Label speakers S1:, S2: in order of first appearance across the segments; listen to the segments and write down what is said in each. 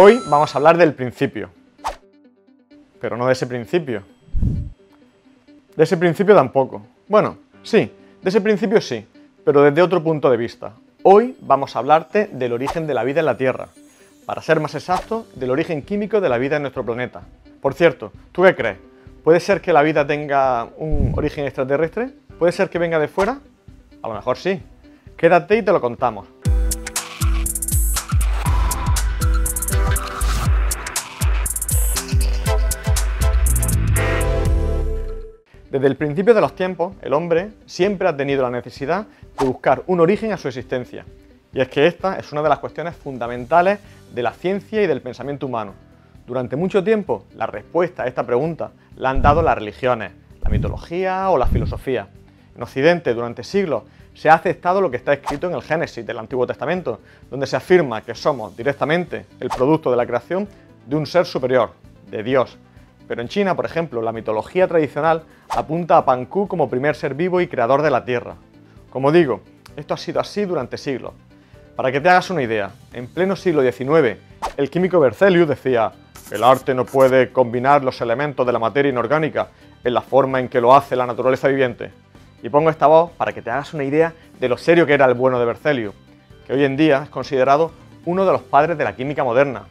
S1: Hoy vamos a hablar del principio, pero no de ese principio. De ese principio tampoco. Bueno, sí, de ese principio sí, pero desde otro punto de vista. Hoy vamos a hablarte del origen de la vida en la Tierra. Para ser más exacto, del origen químico de la vida en nuestro planeta. Por cierto, ¿tú qué crees? ¿Puede ser que la vida tenga un origen extraterrestre? ¿Puede ser que venga de fuera? A lo mejor sí. Quédate y te lo contamos. Desde el principio de los tiempos, el hombre siempre ha tenido la necesidad de buscar un origen a su existencia. Y es que esta es una de las cuestiones fundamentales de la ciencia y del pensamiento humano. Durante mucho tiempo, la respuesta a esta pregunta la han dado las religiones, la mitología o la filosofía. En Occidente, durante siglos, se ha aceptado lo que está escrito en el Génesis del Antiguo Testamento, donde se afirma que somos directamente el producto de la creación de un ser superior, de Dios. Pero en China, por ejemplo, la mitología tradicional apunta a Panku como primer ser vivo y creador de la Tierra. Como digo, esto ha sido así durante siglos. Para que te hagas una idea, en pleno siglo XIX, el químico Berzelius decía: el arte no puede combinar los elementos de la materia inorgánica en la forma en que lo hace la naturaleza viviente. Y pongo esta voz para que te hagas una idea de lo serio que era el bueno de Berzelius, que hoy en día es considerado uno de los padres de la química moderna.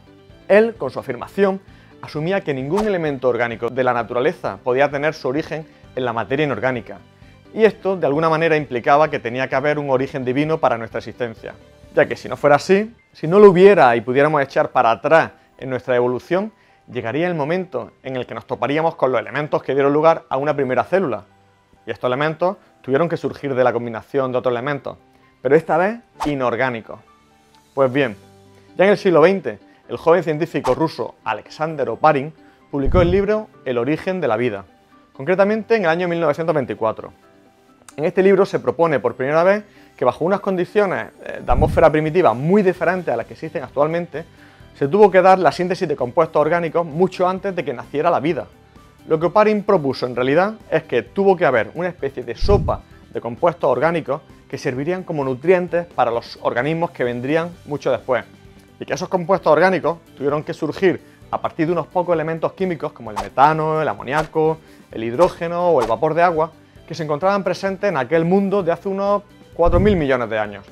S1: Él, con su afirmación, asumía que ningún elemento orgánico de la naturaleza podía tener su origen en la materia inorgánica. Y esto, de alguna manera, implicaba que tenía que haber un origen divino para nuestra existencia. Ya que si no fuera así, si no lo hubiera y pudiéramos echar para atrás en nuestra evolución, llegaría el momento en el que nos toparíamos con los elementos que dieron lugar a una primera célula. Y estos elementos tuvieron que surgir de la combinación de otros elementos, pero esta vez inorgánicos. Pues bien, ya en el siglo XX, el joven científico ruso Alexander Oparin publicó el libro El origen de la vida, concretamente en el año 1924. En este libro se propone por primera vez que bajo unas condiciones de atmósfera primitiva muy diferentes a las que existen actualmente, se tuvo que dar la síntesis de compuestos orgánicos mucho antes de que naciera la vida. Lo que Oparin propuso en realidad es que tuvo que haber una especie de sopa de compuestos orgánicos que servirían como nutrientes para los organismos que vendrían mucho después, y que esos compuestos orgánicos tuvieron que surgir a partir de unos pocos elementos químicos como el metano, el amoníaco, el hidrógeno o el vapor de agua, que se encontraban presentes en aquel mundo de hace unos 4.000 millones de años.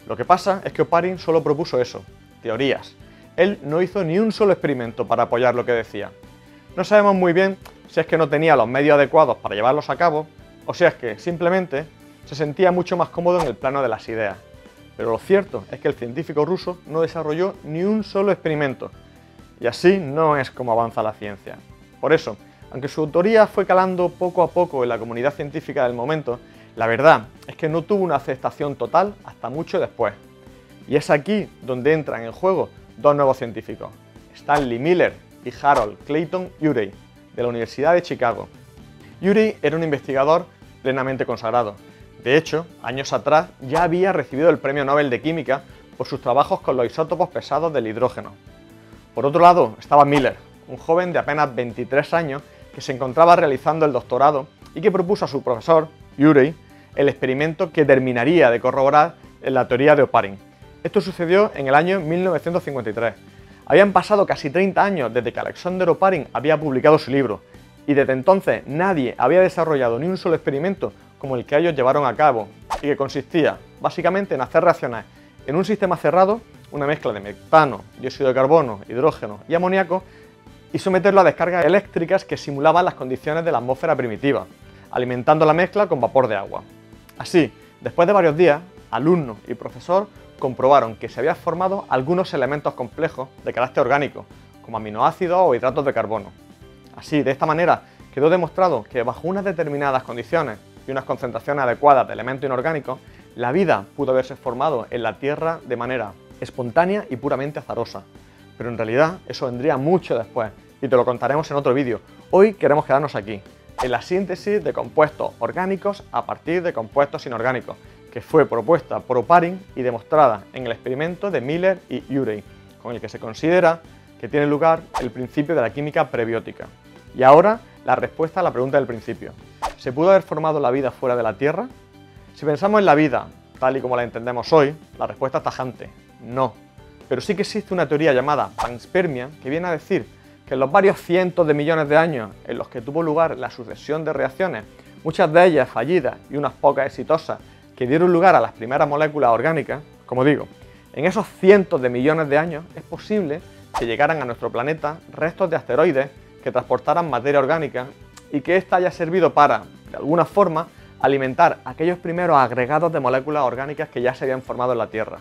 S1: Lo que pasa es que Oparin solo propuso eso, teorías. Él no hizo ni un solo experimento para apoyar lo que decía. No sabemos muy bien si es que no tenía los medios adecuados para llevarlos a cabo, o si es que simplemente se sentía mucho más cómodo en el plano de las ideas. Pero lo cierto es que el científico ruso no desarrolló ni un solo experimento. Y así no es como avanza la ciencia. Por eso, aunque su autoría fue calando poco a poco en la comunidad científica del momento, la verdad es que no tuvo una aceptación total hasta mucho después. Y es aquí donde entran en juego dos nuevos científicos, Stanley Miller y Harold Clayton Urey, de la Universidad de Chicago. Urey era un investigador plenamente consagrado. De hecho, años atrás ya había recibido el Premio Nobel de Química por sus trabajos con los isótopos pesados del hidrógeno. Por otro lado, estaba Miller, un joven de apenas 23 años que se encontraba realizando el doctorado y que propuso a su profesor, Urey, el experimento que terminaría de corroborar la teoría de Oparin. Esto sucedió en el año 1953. Habían pasado casi 30 años desde que Alexander Oparin había publicado su libro, y desde entonces nadie había desarrollado ni un solo experimento como el que ellos llevaron a cabo, y que consistía básicamente en hacer reaccionar en un sistema cerrado una mezcla de metano, dióxido de carbono, hidrógeno y amoníaco, y someterlo a descargas eléctricas que simulaban las condiciones de la atmósfera primitiva, alimentando la mezcla con vapor de agua. Así, después de varios días, alumno y profesor comprobaron que se habían formado algunos elementos complejos de carácter orgánico, como aminoácidos o hidratos de carbono. Así, de esta manera, quedó demostrado que bajo unas determinadas condiciones y unas concentraciones adecuadas de elementos inorgánicos, la vida pudo haberse formado en la Tierra de manera espontánea y puramente azarosa. Pero en realidad eso vendría mucho después, y te lo contaremos en otro vídeo. Hoy queremos quedarnos aquí, en la síntesis de compuestos orgánicos a partir de compuestos inorgánicos, que fue propuesta por Oparin y demostrada en el experimento de Miller y Urey, con el que se considera que tiene lugar el principio de la química prebiótica. Y ahora, la respuesta a la pregunta del principio. ¿Se pudo haber formado la vida fuera de la Tierra? Si pensamos en la vida, tal y como la entendemos hoy, la respuesta es tajante, no. pero sí que existe una teoría llamada panspermia que viene a decir que en los varios cientos de millones de años en los que tuvo lugar la sucesión de reacciones, muchas de ellas fallidas y unas pocas exitosas, que dieron lugar a las primeras moléculas orgánicas, como digo, en esos cientos de millones de años es posible que llegaran a nuestro planeta restos de asteroides que transportaran materia orgánica y que ésta haya servido para, de alguna forma, alimentar aquellos primeros agregados de moléculas orgánicas que ya se habían formado en la Tierra.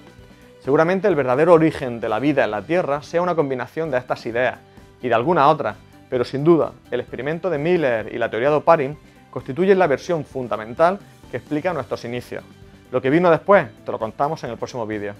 S1: Seguramente el verdadero origen de la vida en la Tierra sea una combinación de estas ideas y de alguna otra, pero sin duda el experimento de Miller y la teoría de Oparin constituyen la versión fundamental que explica nuestros inicios. Lo que vino después te lo contamos en el próximo vídeo.